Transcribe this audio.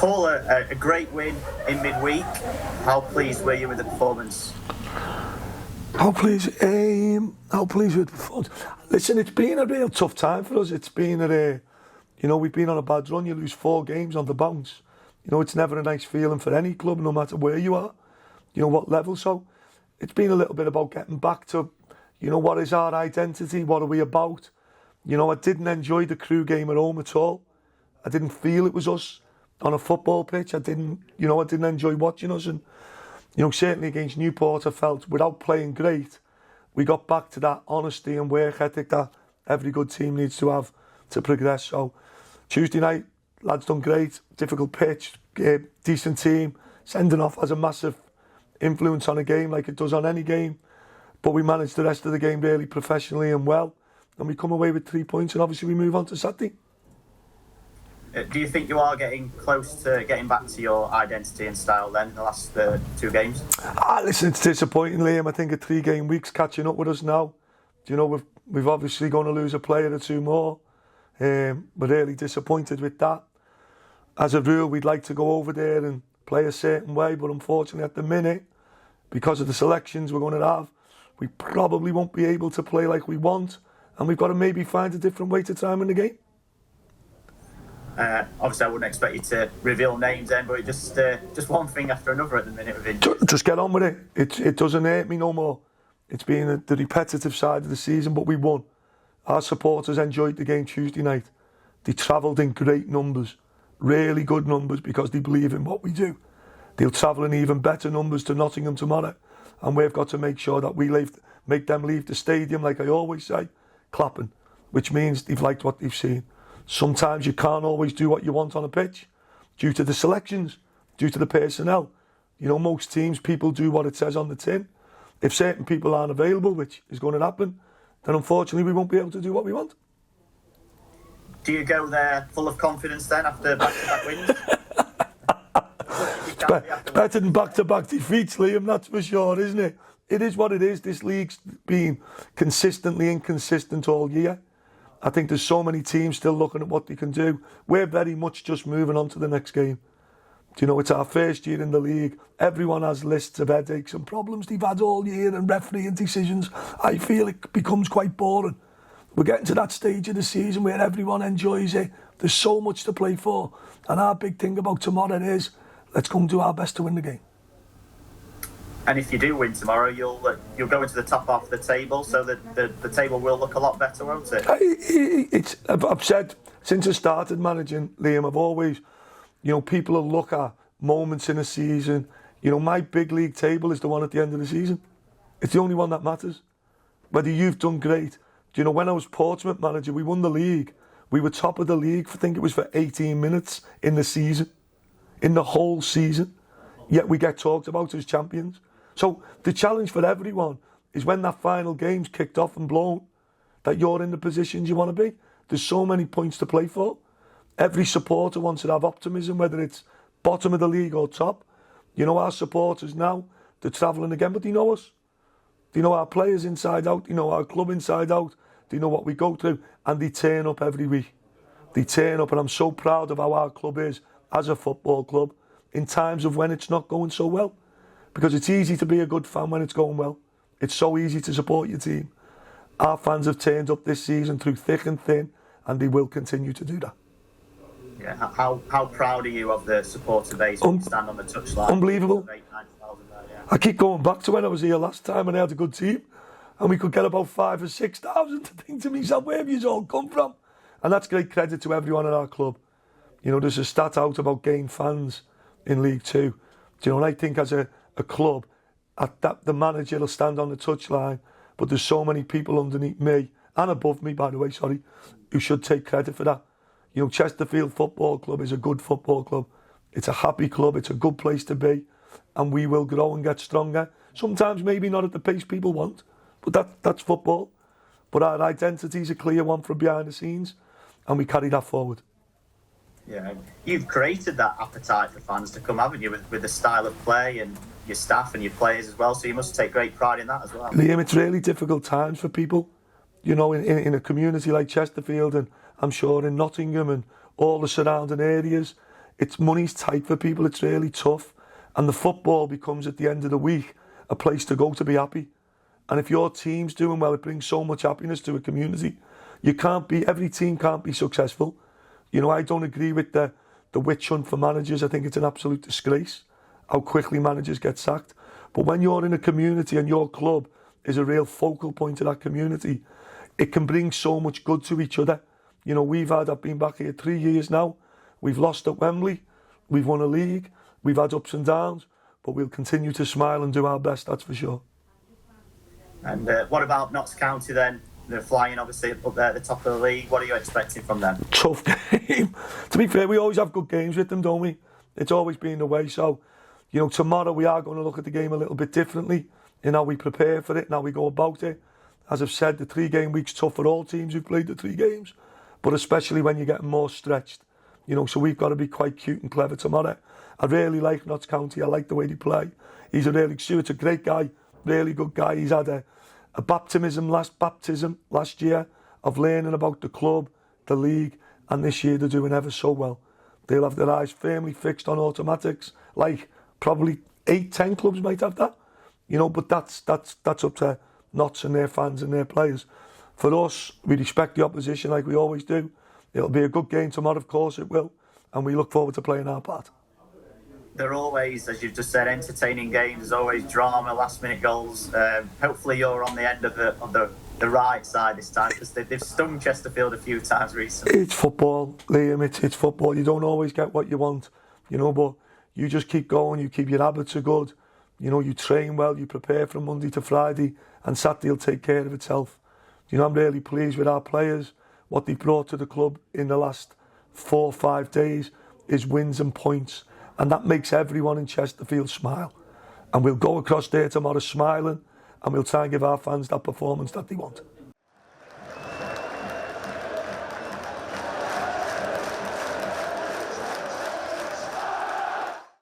Paul, a great win in midweek. How pleased were you with the performance? How pleased with the performance? Listen, it's been a real tough time for us. It's been we've been on a bad run. You lose 4 games on the bounce. It's never a nice feeling for any club, no matter where you are, what level. So it's been a little bit about getting back to, what is our identity? What are we about? I didn't enjoy the Crew game at home at all. I didn't feel it was us on a football pitch. I didn't enjoy watching us. And, certainly against Newport, I felt without playing great, we got back to that honesty and work ethic that every good team needs to have to progress. So Tuesday night, lads done great, difficult pitch, decent team. Sending off has a massive influence on a game like it does on any game. But we managed the rest of the game really professionally and well. And we come away with 3 points and obviously we move on to Saturday. Do you think you are getting close to getting back to your identity and style then in the last 2 games? Listen, it's disappointing, Liam. I think a 3-game week's catching up with us now. We've obviously going to lose a player or 2 more. We're really disappointed with that. As a rule, we'd like to go over there and play a certain way, but unfortunately at the minute, because of the selections we're going to have, we probably won't be able to play like we want, and we've got to maybe find a different way to try and win the game. Obviously, I wouldn't expect you to reveal names then, but just one thing after another at the minute with injuries. Just get on with it. It doesn't hurt me no more. It's been the repetitive side of the season, but we won. Our supporters enjoyed the game Tuesday night. They travelled in great numbers, really good numbers, because they believe in what we do. They'll travel in even better numbers to Nottingham tomorrow, and we've got to make sure that we make them leave the stadium, like I always say, clapping, which means they've liked what they've seen. Sometimes you can't always do what you want on a pitch due to the selections, due to the personnel. Most teams, people do what it says on the tin. If certain people aren't available, which is going to happen, then unfortunately we won't be able to do what we want. Do you go there full of confidence then after back-to-back wins? It's better than back-to-back defeats, Liam, that's for sure, isn't it? It is what it is. This league's been consistently inconsistent all year. I think there's so many teams still looking at what they can do. We're very much just moving on to the next game. It's our first year in the league. Everyone has lists of headaches and problems they've had all year and refereeing decisions. I feel it becomes quite boring. We're getting to that stage of the season where everyone enjoys it. There's so much to play for. And our big thing about tomorrow is, let's come do our best to win the game. And if you do win tomorrow, you'll go into the top half of the table, so that the table will look a lot better, won't it? I've said since I started managing, Liam, I've always, people will look at moments in a season. My big league table is the one at the end of the season. It's the only one that matters. Whether you've done great. When I was Portsmouth manager, we won the league. We were top of the league, I think it was for 18 minutes in the season, in the whole season. Yet we get talked about as champions. So the challenge for everyone is when that final game's kicked off and blown, that you're in the positions you want to be. There's so many points to play for. Every supporter wants to have optimism, whether it's bottom of the league or top. Our supporters now, they're travelling again, but they know us. They know our players inside out. They know our club inside out. They know what we go through, and they turn up every week. They turn up, and I'm so proud of how our club is as a football club in times of when it's not going so well. Because it's easy to be a good fan when it's going well. It's so easy to support your team. Our fans have turned up this season through thick and thin, and they will continue to do that. Yeah, how proud are you of the supporter base when you stand on the touchline? Unbelievable. I keep going back to when I was here last time and I had a good team, and we could get about 5,000 or 6,000 to think to myself, where have you all come from? And that's great credit to everyone at our club. There's a stat out about gained fans in League Two. And I think as a club, the manager will stand on the touchline, but there's so many people underneath me, and above me, by the way, who should take credit for that. Chesterfield Football Club is a good football club. It's a happy club, it's a good place to be, and we will grow and get stronger. Sometimes maybe not at the pace people want, but that's football. But our identity is a clear one from behind the scenes, and we carry that forward. Yeah, you've created that appetite for fans to come, haven't you, with the style of play and your staff and your players as well, so you must take great pride in that as well. Liam, it's really difficult times for people, in a community like Chesterfield, and I'm sure in Nottingham and all the surrounding areas. it's money's tight for people. It's really tough, and the football becomes at the end of the week a place to go to be happy. And if your team's doing well, it brings so much happiness to a community. Every team can't be successful. You know, I don't agree with the witch hunt for managers. I think it's an absolute disgrace how quickly managers get sacked. But when you're in a community and your club is a real focal point of that community, it can bring so much good to each other. You know, I've been back here 3 years now. We've lost at Wembley. We've won a league. We've had ups and downs, but we'll continue to smile and do our best, that's for sure. And what about Notts County then? They're flying obviously up there at the top of the league. What are you expecting from them? Tough game. To be fair, we always have good games with them, don't we? It's always been the way. So, you know, tomorrow we are going to look at the game a little bit differently in how we prepare for it and how we go about it. As I've said, the 3-game week's tough for all teams who've played the 3 games, but especially when you're getting more stretched. You know, so we've got to be quite cute and clever tomorrow. I really like Notts County. I like the way they play. Stuart's a great guy, really good guy. He's had a baptism last year of learning about the club, the league, and this year they're doing ever so well. They'll have their eyes firmly fixed on automatics, like probably 8-10 clubs might have that, you know. But that's up to Notts and their fans and their players. For us, we respect the opposition like we always do. It'll be a good game tomorrow, of course it will, and we look forward to playing our part. They're always, as you've just said, entertaining games. There's always drama, last-minute goals. Hopefully you're on the end of the right side this time, because they've stung Chesterfield a few times recently. It's football, Liam. It's football. You don't always get what you want, you know, but you just keep going. You keep your habits are good. You know, you train well. You prepare from Monday to Friday, and Saturday will take care of itself. You know, I'm really pleased with our players. What they've brought to the club in the last 4 or 5 days is wins and points. And that makes everyone in Chesterfield smile. And we'll go across there tomorrow smiling, and we'll try and give our fans that performance that they want.